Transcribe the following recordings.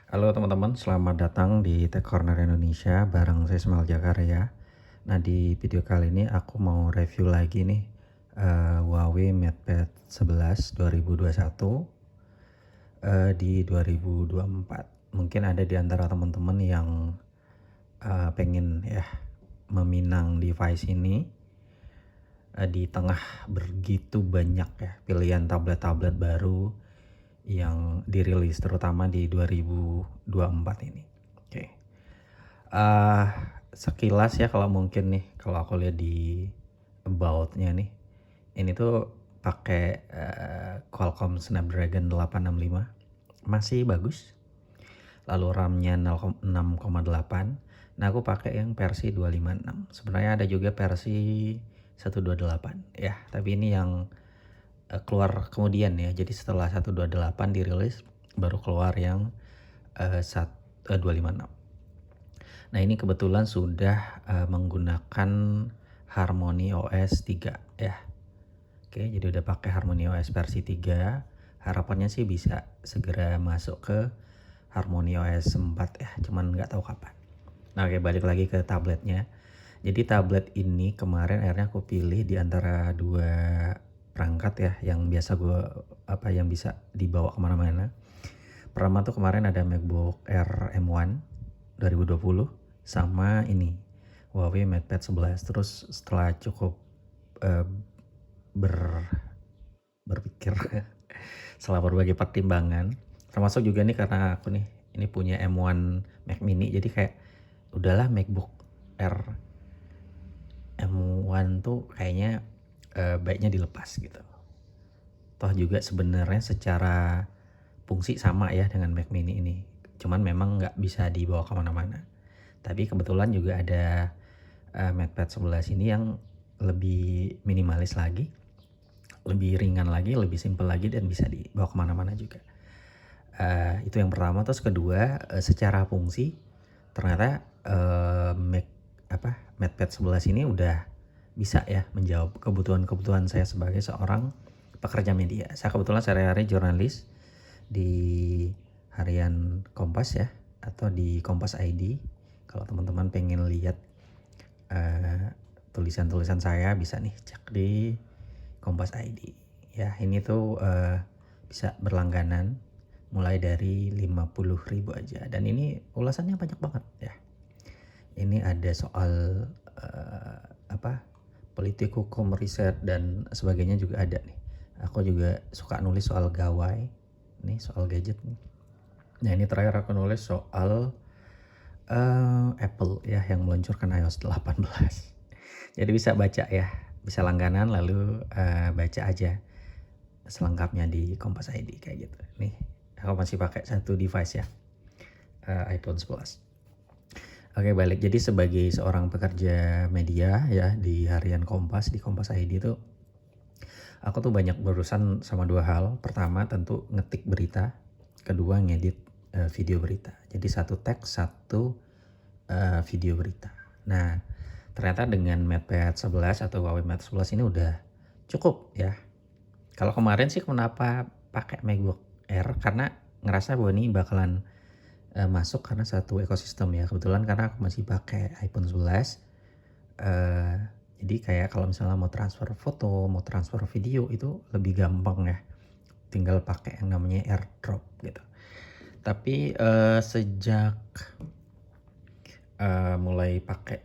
Halo teman-teman, selamat datang di Tech Corner Indonesia bareng saya Ismail Jakaria. Nah di video kali ini aku mau review lagi nih Huawei MatePad 11 2021 di 2024. Mungkin ada di antara teman-teman yang pengen ya meminang device ini di tengah begitu banyak ya pilihan tablet-tablet baru yang dirilis terutama di 2024 ini. Oke. Uh, Sekilas ya kalau mungkin nih kalau aku lihat di about-nya nih, ini tuh pakai Qualcomm Snapdragon 865, masih bagus. Lalu RAM-nya 6,8. Nah aku pakai yang versi 256. Sebenarnya ada juga versi 128 ya, tapi ini yang keluar kemudian ya. Jadi setelah 128 dirilis baru keluar yang 256. Nah ini kebetulan sudah menggunakan Harmony OS 3 ya. Oke, jadi udah pakai Harmony OS versi 3. Harapannya sih bisa segera masuk ke Harmony OS 4 ya, cuman nggak tahu kapan. Nah oke, balik lagi ke tabletnya. Jadi tablet ini kemarin akhirnya aku pilih di antara dua perangkat ya yang biasa yang bisa dibawa kemana-mana. Pertama tuh kemarin ada MacBook Air M1 2020 sama ini Huawei MatePad 11. Terus setelah cukup uh, berpikir setelah berbagai pertimbangan, termasuk juga nih karena aku nih ini punya M1 Mac Mini, jadi kayak udahlah MacBook Air M1 tuh kayaknya baiknya dilepas gitu. Toh juga sebenarnya secara fungsi sama ya dengan Mac Mini ini, cuman memang nggak bisa dibawa kemana-mana. Tapi kebetulan juga ada MatePad 11 ini yang lebih minimalis lagi, lebih ringan lagi, lebih simple lagi, dan bisa dibawa kemana-mana juga. Itu yang pertama. Terus kedua, secara fungsi ternyata MatePad 11 ini udah bisa ya menjawab kebutuhan-kebutuhan saya sebagai seorang pekerja media. Saya kebetulan sehari-hari jurnalis di harian Kompas ya, atau di Kompas ID. Kalau teman-teman pengen lihat tulisan-tulisan saya bisa nih cek di Kompas ID ya. Ini tuh bisa berlangganan mulai dari 50.000 aja, dan ini ulasannya banyak banget ya. Ini ada soal politik, hukum, riset, dan sebagainya juga ada nih. Aku juga suka nulis soal gawai nih, soal gadget nih. Nah ini terakhir aku nulis soal Apple ya yang meluncurkan iOS 18. Jadi bisa baca ya, bisa langganan lalu baca aja selengkapnya di Kompas ID kayak gitu. Nih aku masih pakai satu device ya, iPhone 11. Oke, balik. Jadi sebagai seorang pekerja media ya di harian Kompas, di Kompas ID itu aku tuh banyak berurusan sama dua hal. Pertama tentu ngetik berita, kedua ngedit video berita. Jadi satu teks, satu video berita. Nah ternyata dengan MatePad 11 atau Huawei Mate 11 ini udah cukup ya. Kalau kemarin sih kenapa pakai MacBook Air, karena ngerasa bahwa ini bakalan masuk karena satu ekosistem ya. Kebetulan karena aku masih pakai iPhone 11, jadi kayak kalau misalnya mau transfer foto, mau transfer video itu lebih gampang ya, tinggal pakai yang namanya AirDrop gitu. Tapi sejak mulai pakai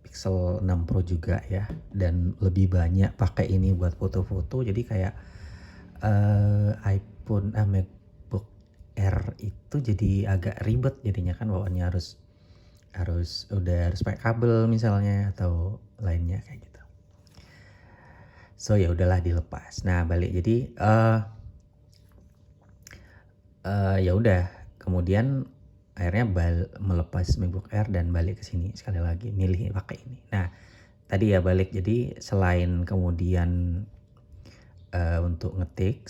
Pixel 6 Pro juga ya, dan lebih banyak pakai ini buat foto-foto, jadi kayak MacBook Air itu jadi agak ribet jadinya kan, bawaannya harus pakai kabel misalnya atau lainnya kayak gitu. So ya udahlah dilepas. Nah balik, jadi ya udah kemudian akhirnya melepas MacBook Air dan balik ke sini sekali lagi milih pakai ini. Nah tadi ya balik, jadi selain kemudian untuk ngetik,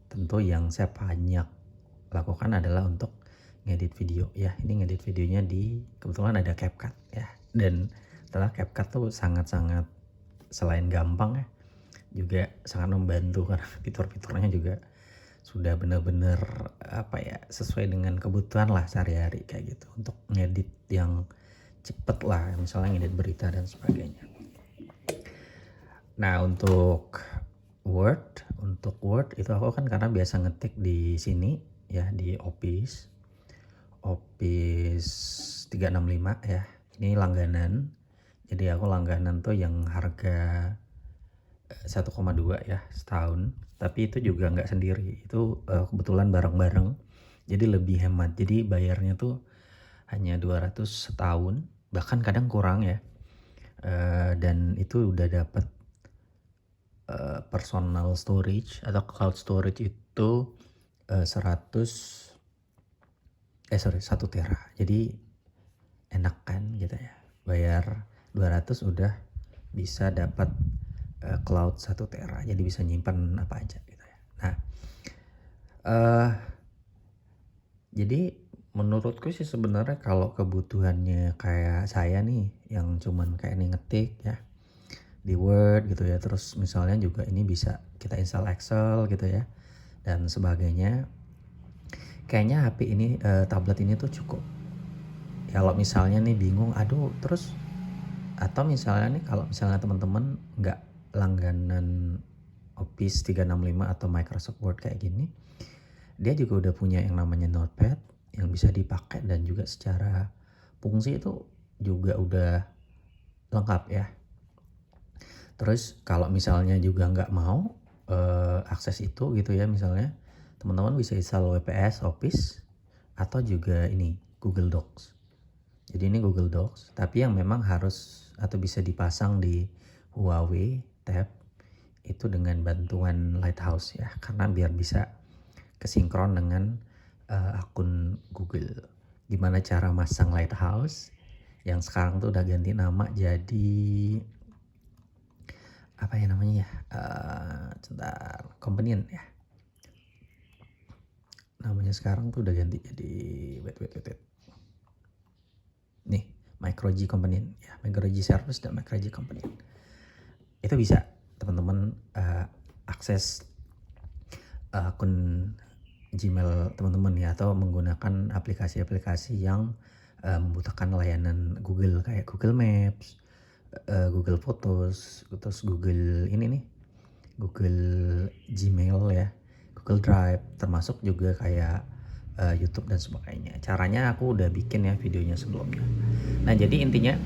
tentu yang saya banyak lakukan adalah untuk ngedit video ya. Ini ngedit videonya kebetulan ada CapCut ya, dan setelah CapCut tuh sangat-sangat, selain gampang ya, juga sangat membantu karena fitur-fiturnya juga sudah bener-bener apa ya, sesuai dengan kebutuhan lah sehari-hari kayak gitu. Untuk ngedit yang cepet lah, misalnya ngedit berita dan sebagainya. Nah untuk Word itu aku kan karena biasa ngetik di sini ya, di Office 365 ya. Ini langganan. Jadi aku langganan tuh yang harga 1,2 ya setahun. Tapi itu juga nggak sendiri. Itu kebetulan bareng-bareng. Jadi lebih hemat. Jadi bayarnya tuh hanya 200 setahun. Bahkan kadang kurang ya. Dan itu udah dapat personal storage atau cloud storage itu 1 tera. Jadi enak kan gitu ya. Bayar 200 udah bisa dapat cloud 1 tera. Jadi bisa nyimpan apa aja gitu ya. Nah, jadi menurutku sih sebenarnya kalau kebutuhannya kayak saya nih yang cuman kayak nih ngetik ya di Word gitu ya, terus misalnya juga ini bisa kita install Excel gitu ya dan sebagainya. Kayaknya HP ini tablet ini tuh cukup. Kalau misalnya nih bingung, aduh terus atau misalnya nih kalau misalnya teman-teman nggak langganan Office 365 atau Microsoft Word kayak gini, dia juga udah punya yang namanya Notepad yang bisa dipakai dan juga secara fungsi itu juga udah lengkap ya. Terus kalau misalnya juga nggak mau akses itu gitu ya, misalnya teman-teman bisa install WPS Office atau juga ini Google Docs. Jadi ini Google Docs, tapi yang memang harus atau bisa dipasang di Huawei Tab itu dengan bantuan Lighthouse ya, karena biar bisa kesinkron dengan akun Google. Gimana cara masang Lighthouse? Yang sekarang tuh udah ganti nama jadi apa ya namanya ya? Sebentar, Companion ya. Namanya sekarang tuh udah ganti jadi wait. Nih, MicroG Companion ya, MicroG Service dan MicroG Companion. Itu bisa teman-teman akses akun Gmail teman-teman ya, atau menggunakan aplikasi-aplikasi yang membutuhkan layanan Google kayak Google Maps, Google Photos, terus Google ini nih, Google Gmail ya, Google Drive, termasuk juga kayak YouTube dan sebagainya. Caranya aku udah bikin ya videonya sebelumnya. Nah jadi intinya,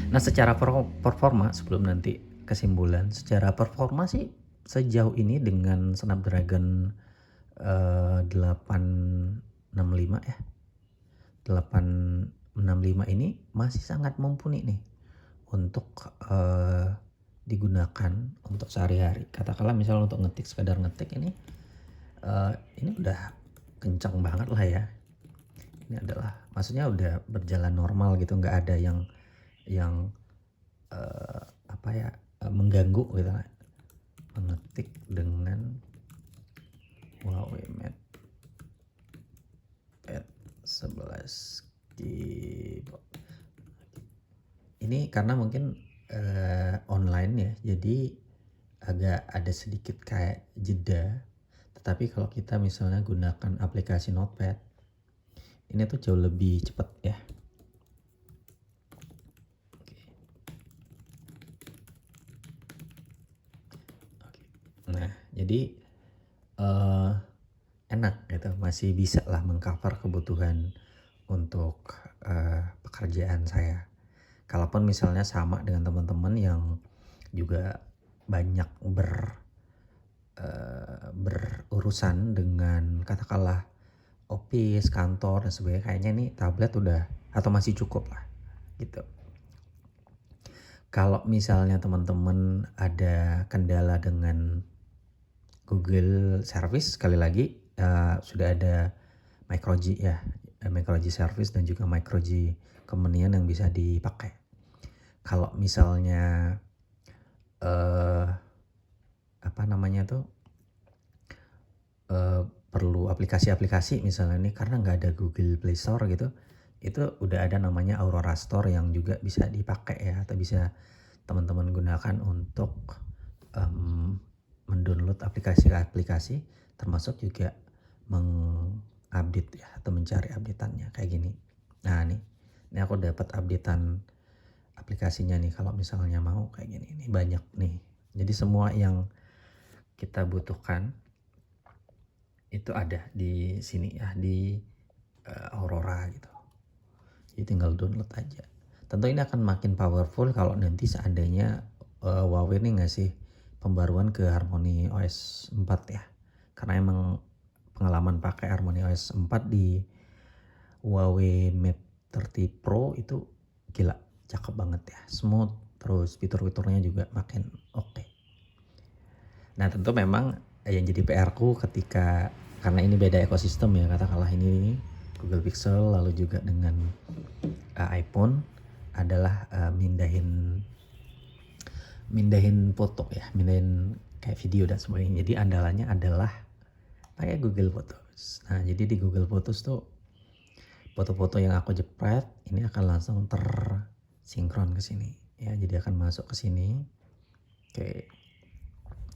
nah secara performa sebelum nanti kesimpulan, secara performa sih sejauh ini dengan Snapdragon 865 ya, 865 ini masih sangat mumpuni nih untuk digunakan untuk sehari-hari. Katakanlah misalnya untuk ngetik, sekadar ngetik ini udah kencang banget lah ya. Ini adalah maksudnya udah berjalan normal gitu, nggak ada yang apa ya, mengganggu gitu. Mengetik dengan Huawei MatePad 11 GB. Ini karena mungkin online ya, jadi agak ada sedikit kayak jeda. Tetapi kalau kita misalnya gunakan aplikasi Notepad, ini tuh jauh lebih cepat ya. Nah, jadi enak gitu, masih bisa lah mengcover kebutuhan untuk pekerjaan saya. Kalaupun misalnya sama dengan teman-teman yang juga banyak berurusan dengan katakanlah office, kantor dan sebagainya, kayaknya nih tablet udah atau masih cukup lah gitu. Kalau misalnya teman-teman ada kendala dengan Google Service, sekali lagi sudah ada MicroG ya, MicroG Service dan juga MicroG Companion yang bisa dipakai. Kalau misalnya apa namanya tuh perlu aplikasi-aplikasi misalnya nih karena nggak ada Google Play Store gitu, itu udah ada namanya Aurora Store yang juga bisa dipakai ya, atau bisa teman-teman gunakan untuk mendownload aplikasi-aplikasi, termasuk juga mengupdate ya atau mencari updateannya kayak gini. Nah ini aku dapat updatean aplikasinya nih kalau misalnya mau kayak gini. Ini banyak nih. Jadi semua yang kita butuhkan itu ada di sini ya, di Aurora gitu. Jadi tinggal download aja. Tentu ini akan makin powerful kalau nanti seandainya Huawei ini ngasih pembaruan ke Harmony OS 4 ya. Karena emang pengalaman pakai Harmony OS 4 di Huawei Mate 30 Pro itu gila, cakep banget ya, smooth, terus fitur-fiturnya juga makin oke. Nah tentu memang yang jadi PR ku ketika, karena ini beda ekosistem ya, katakanlah ini Google Pixel lalu juga dengan iPhone adalah mindahin foto ya, mindahin kayak video dan sebagainya. Jadi andalannya adalah pakai Google Photos. Nah jadi di Google Photos tuh foto-foto yang aku jepret ini akan langsung tersinkron ke sini ya, jadi akan masuk ke sini. Oke,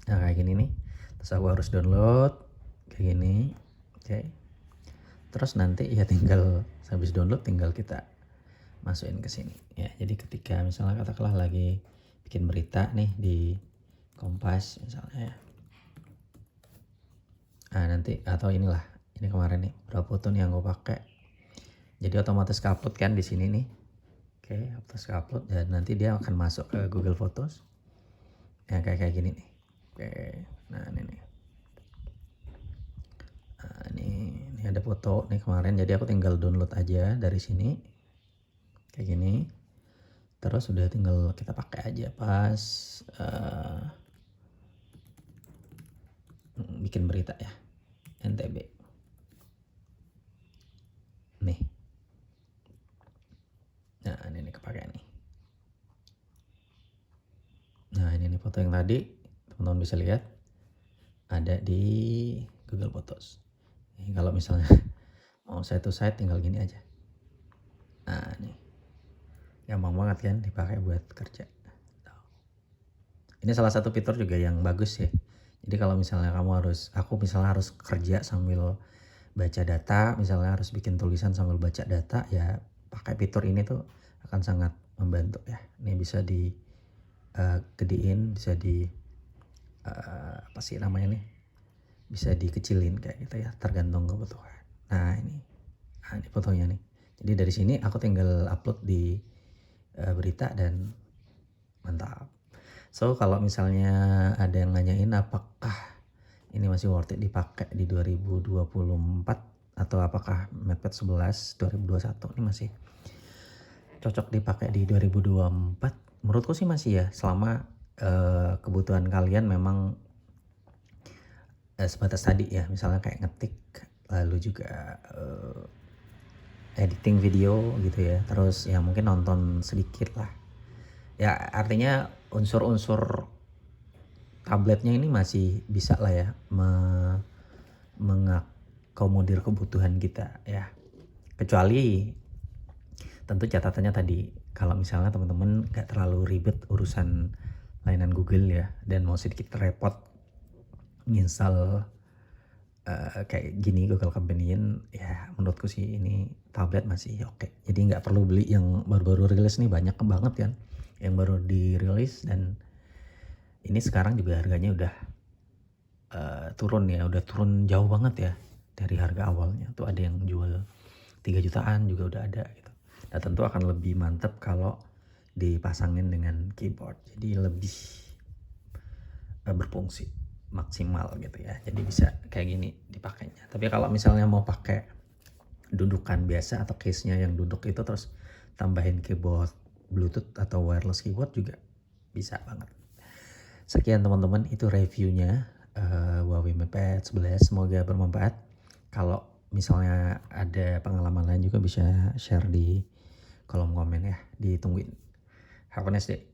nah kayak gini nih, terus aku harus download kayak gini. Oke, terus nanti ya tinggal habis download tinggal kita masukin ke sini ya. Jadi ketika misalnya katakanlah lagi bikin berita nih di Kompas misalnya ya, nah nanti atau inilah, ini kemarin nih berapa foto nih yang gue pakai, jadi otomatis upload kan di sini nih. Oke, otomatis upload dan nanti dia akan masuk ke Google Photos ya, kayak gini nih. Oke, nah ini nih. Nah, ini ada foto nih kemarin, jadi aku tinggal download aja dari sini kayak gini, terus udah tinggal kita pakai aja pas bikin berita ya, NTB nih. Nah ini kepake nih. Nah ini nih foto yang tadi teman-teman bisa lihat ada di Google Photos. Nih, kalau misalnya mau side to side tinggal gini aja. Nah nih gampang banget kan dipakai buat kerja. Ini salah satu fitur juga yang bagus ya. Jadi kalau misalnya aku misalnya harus kerja sambil baca data, misalnya harus bikin tulisan sambil baca data ya, pakai fitur ini tuh akan sangat membantu ya. Ini bisa di gedein, bisa di apa sih namanya nih, bisa dikecilin kayak gitu ya, tergantung kebutuhan. Nah ini fotonya nih. Jadi dari sini aku tinggal upload di berita dan mantap. So kalau misalnya ada yang nanyain apakah ini masih worth it dipakai di 2024 atau apakah MatePad 11 2021 ini masih cocok dipakai di 2024, menurutku sih masih ya, selama kebutuhan kalian memang sebatas tadi ya, misalnya kayak ngetik lalu juga editing video gitu ya, terus ya mungkin nonton sedikit lah ya, artinya unsur-unsur tabletnya ini masih bisa lah ya mengakomodir kebutuhan kita ya. Kecuali tentu catatannya tadi, kalau misalnya teman-teman gak terlalu ribet urusan layanan Google ya, dan mau sedikit repot nginstal kayak gini Google Companion ya, menurutku sih ini tablet masih oke. Jadi nggak perlu beli yang baru-baru rilis nih, banyak banget kan yang baru dirilis, dan ini sekarang juga harganya udah turun ya, udah turun jauh banget ya dari harga awalnya. Tuh ada yang jual 3 jutaan juga udah ada gitu. Nah tentu akan lebih mantap kalau dipasangin dengan keyboard, jadi lebih berfungsi maksimal gitu ya, jadi bisa kayak gini dipakainya. Tapi kalau misalnya mau pakai dudukan biasa atau case-nya yang duduk itu, terus tambahin keyboard Bluetooth atau wireless keyboard juga bisa banget. Sekian teman-teman, itu reviewnya Huawei MatePad 11, semoga bermanfaat. Kalau misalnya ada pengalaman lain juga bisa share di kolom komen ya, ditungguin. Have a nice day.